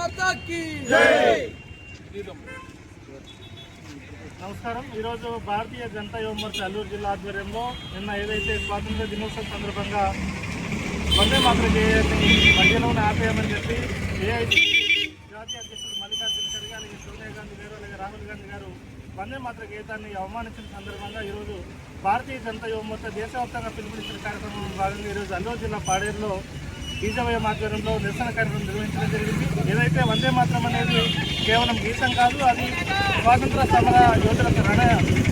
మాతా key జై. నమస్కారం. ఈరోజు భారతీయ జనతా యువ మోర్చా అల్లూరు జిల్లా ఆధ్వర్యంలో నిన్న ఏదైతే స్వాతంత్ర దినోత్సవం సందర్భంగా వందే మాతరం గేయాన్ని మధ్యలోనే ఆపేయమని చెప్పి ఏఐసీ జాతీయ అధ్యక్షుడు మల్లికార్జున ఖర్గే అలాగే సోనియా గాంధీ గారు అలాగే రాహుల్ గాంధీ గారు వందే మాతర గీతాన్ని అవమానించిన సందర్భంగా ఈరోజు భారతీయ జనతా యువ మోర్చా దేశవ్యాప్తంగా పిలుపునిచ్చిన కార్యక్రమంలో భాగంగా ఈరోజు అల్లూరు జిల్లా పాడేరులో బీజేవైఎం ఆధ్వర్యంలో నిరసన కార్యక్రమం నిర్వహించడం జరిగింది. ఏదైతే వందే మాతరం అనేది కేవలం గీతం కాదు, అది స్వాతంత్ర సమర యోధులకు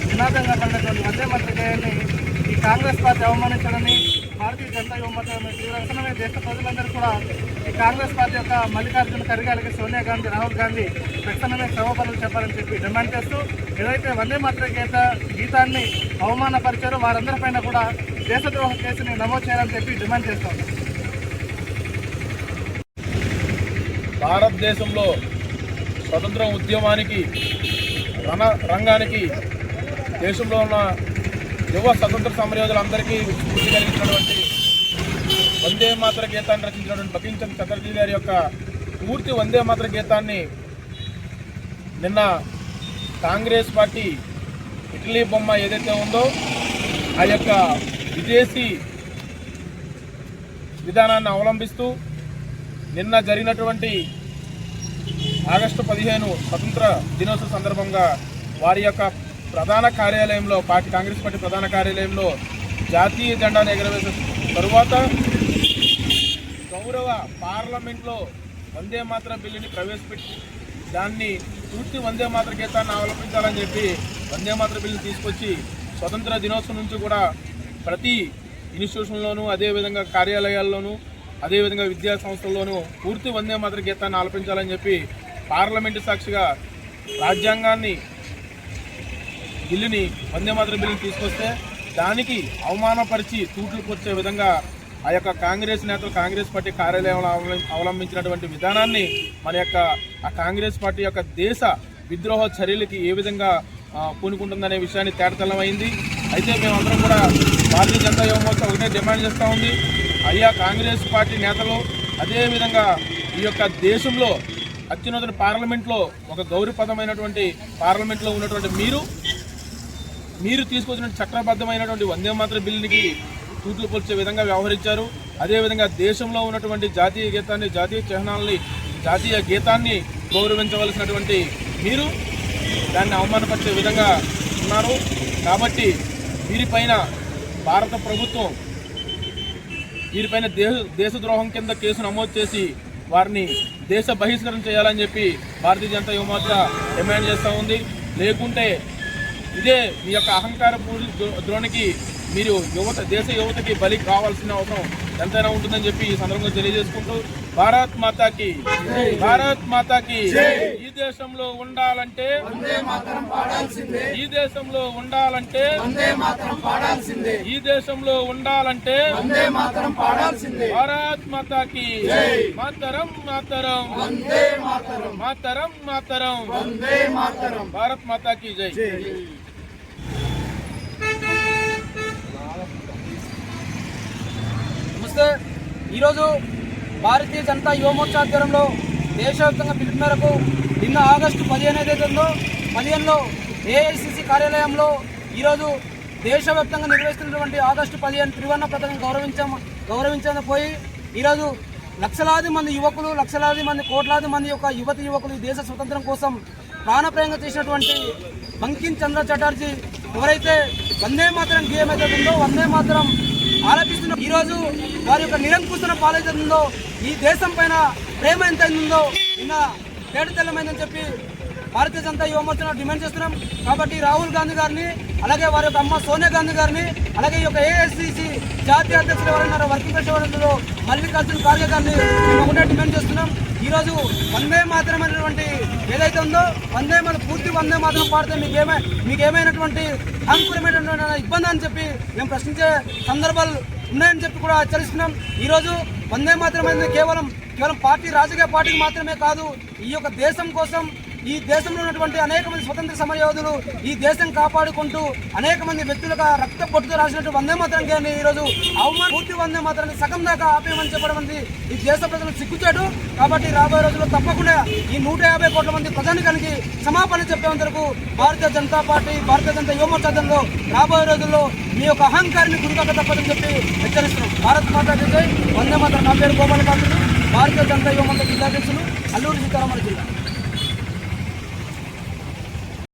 నినాదంగా పడినటువంటి వందే మాతరం గేయాన్ని ఈ కాంగ్రెస్ పార్టీ అవమానించాలని భారతీయ జనతా యువ మోర్చా తీవ్రమే దేశ ప్రజలందరూ కూడా ఈ కాంగ్రెస్ పార్టీ యొక్క మల్లికార్జున ఖర్గే అలాగే సోనియా గాంధీ రాహుల్ గాంధీ తక్షణమే క్షమాపణలు చెప్పాలని చెప్పి డిమాండ్ చేస్తూ ఏదైతే వందే మాతరం గీతాన్ని అవమానపరిచారో వారందరిపైన కూడా దేశద్రోహ కేసుని నమోదు చేయాలని చెప్పి డిమాండ్ చేస్తాం. భారతదేశంలో స్వతంత్ర ఉద్యమానికి రంగానికి దేశంలో ఉన్న యువ స్వతంత్ర సమరయోధులందరికీ స్ఫూర్తి కలిగించినటువంటి వందే మాతర గీతాన్ని రచించినటువంటి బంకిం చంద్ర చటర్జీ గారి యొక్క పూర్తి వందే మాతర గీతాన్ని నిన్న కాంగ్రెస్ పార్టీ ఇటలీ బొమ్మ ఏదైతే ఉందో ఆ యొక్క విదేశీ విధానాన్ని అవలంబిస్తూ నిన్న జరిగినటువంటి ఆగస్టు 15 స్వతంత్ర దినోత్సవ సందర్భంగా వారి యొక్క ప్రధాన కార్యాలయంలో కాంగ్రెస్ పార్టీ ప్రధాన కార్యాలయంలో జాతీయ జెండాను ఎగరవేసిన తరువాత గౌరవ పార్లమెంట్లో వందే మాతర బిల్లుని ప్రవేశపెట్టి దాన్ని పూర్తి వందే మాతర గీతాన్ని అవలంబించాలని చెప్పి వందే మాతర బిల్లుని తీసుకొచ్చి స్వతంత్ర దినోత్సవం నుంచి కూడా ప్రతి ఇన్స్టిట్యూషన్లోనూ అదేవిధంగా కార్యాలయాల్లోనూ అదేవిధంగా విద్యా సంస్థల్లోనూ పూర్తి వందే మాతర గీతాన్ని ఆలపించాలని చెప్పి పార్లమెంటు సాక్షిగా రాజ్యాంగాన్ని బిల్లుని వందే మాతర బిల్లుని తీసుకొస్తే దానికి అవమానపరిచి తూట్లకు వచ్చే విధంగా ఆ యొక్క కాంగ్రెస్ నేతలు కాంగ్రెస్ పార్టీ కార్యాలయంలో అవలంబించినటువంటి విధానాన్ని మన యొక్క ఆ కాంగ్రెస్ పార్టీ యొక్క దేశ విద్రోహ చర్యలకి ఏ విధంగా పూనుకుంటుందనే విషయాన్ని తేటతెల్లమైంది. అయితే మేమందరం కూడా భారతీయ జనతా యువ మోర్చా ఒకటే డిమాండ్ చేస్తూ ఉంది, అయ్యా కాంగ్రెస్ పార్టీ నేతలు అదేవిధంగా ఈ యొక్క దేశంలో అత్యున్నత పార్లమెంట్లో ఒక గౌరవప్రదమైనటువంటి పార్లమెంట్లో ఉన్నటువంటి మీరు తీసుకొచ్చిన చట్టబద్ధమైనటువంటి వందే మాతర బిల్లుకి తూట్లు పొలిచే విధంగా వ్యవహరించారు. అదేవిధంగా దేశంలో ఉన్నటువంటి జాతీయ గీతాన్ని జాతీయ చిహ్నాలని జాతీయ గీతాన్ని గౌరవించవలసినటువంటి మీరు దాన్ని అవమానపరిచే విధంగా ఉన్నారు. కాబట్టి వీరిపైన భారత ప్రభుత్వం వీరిపైన దేశద్రోహం కింద కేసు నమోదు చేసి వారిని దేశ బహిష్కరణ చేయాలని చెప్పి భారతీయ జనతా యువ మోర్చా డిమాండ్ చేస్తూ ఉంది. లేకుంటే ఇదే మీ యొక్క అహంకార ద్రోణికి మీరు దేశ యువతకి బలి కావాల్సిన అవసరం ఎంతైనా ఉంటుందని చెప్పి ఈ సందర్భంగా తెలియజేసుకుంటూ భారత్ మాతాకి ఈ దేశంలో ఉండాలంటే భారత్ మాతాకి మాతరం భారత్ మాతాకి జై. నమస్తే. ఈరోజు భారతీయ జనతా యువ మోర్చా ఆధ్వర్యంలో దేశవ్యాప్తంగా పిలుపు మేరకు నిన్న ఆగస్టు 15 ఏదైతే ఉందో 15లో ఏఐసిసి కార్యాలయంలో ఈరోజు దేశవ్యాప్తంగా నిర్వహిస్తున్నటువంటి ఆగస్టు 15 త్రివర్ణ పతాకం గౌరవించడం పోయి ఈరోజు లక్షలాది మంది యువకులు లక్షలాది మంది కోట్లాది మంది యొక్క యువకులు ఈ దేశ స్వతంత్రం కోసం ప్రాణప్రయంగా చేసినటువంటి బంకిం చంద్ర చటర్జీ ఎవరైతే వందే మాతరం గేయం అయితే ఉందో వందే మాతరం ఆలపిస్తున్న ఈరోజు వారి యొక్క నిరంకుశన పాలైతుందో ఈ దేశం పైన ప్రేమ ఎంత ఉందో నిన్న తేటతెల్లమైందని చెప్పి భారతీయ జనతా యువ మోర్చా డిమాండ్ చేస్తున్నాం. కాబట్టి రాహుల్ గాంధీ గారిని అలాగే వారి యొక్క అమ్మ సోనియా గాంధీ గారిని అలాగే ఈ యొక్క ఏఐసిసి జాతీయ అధ్యక్షులు ఎవరైనా వర్కింగ్ ప్రెసిడెంట్లో మల్లికార్జున ఖర్గే గారిని మేము ఒకటే డిమాండ్ చేస్తున్నాం. ఈరోజు వందే మాతరం అనేటువంటి ఏదైతే ఉందో పూర్తి వందే మాతరం పాడితే మీకేమైనటువంటి అంకురమైనటువంటి ఇబ్బంది అని చెప్పి మేము ప్రశ్నించే సందర్భాలు ఉన్నాయని చెప్పి కూడా హెచ్చరిస్తున్నాం. ఈరోజు వందే మాతరం అనేది కేవలం పార్టీ రాజకీయ పార్టీకి మాత్రమే కాదు, ఈ యొక్క దేశం కోసం ఈ దేశంలో ఉన్నటువంటి అనేక మంది స్వతంత్ర సమరయోధులు ఈ దేశం కాపాడుకుంటూ అనేక మంది వ్యక్తులుగా రక్త పొట్టుతో రాసినట్టు వందే మాత్రం కానీ ఈరోజు పూర్తి వందే మాత్రాన్ని సగం దాకా ఆపేయమని చెప్పడం అనేది ఈ దేశ ప్రజలు సిగ్గుచాటు. కాబట్టి రాబోయే రోజుల్లో తప్పకుండా ఈ 150 కోట్ల మంది ప్రజానికానికి క్షమాపణ చెప్పేంత వరకు భారతీయ జనతా పార్టీ, భారతీయ జనతా యువ మోర్చాలో రాబోయే రోజుల్లో మీ యొక్క అహంకారాన్ని గురికాక తప్పదని చెప్పి హెచ్చరిస్తున్నాం. భారత్ మాతా జై, వందే మాత్రం. నా పేరు గోపాల పాత్రుడు, భారతీయ జనతా యువ మోర్చా జిల్లాధ్యక్షులు, అల్లూరు సీతారామరాజు జిల్లా.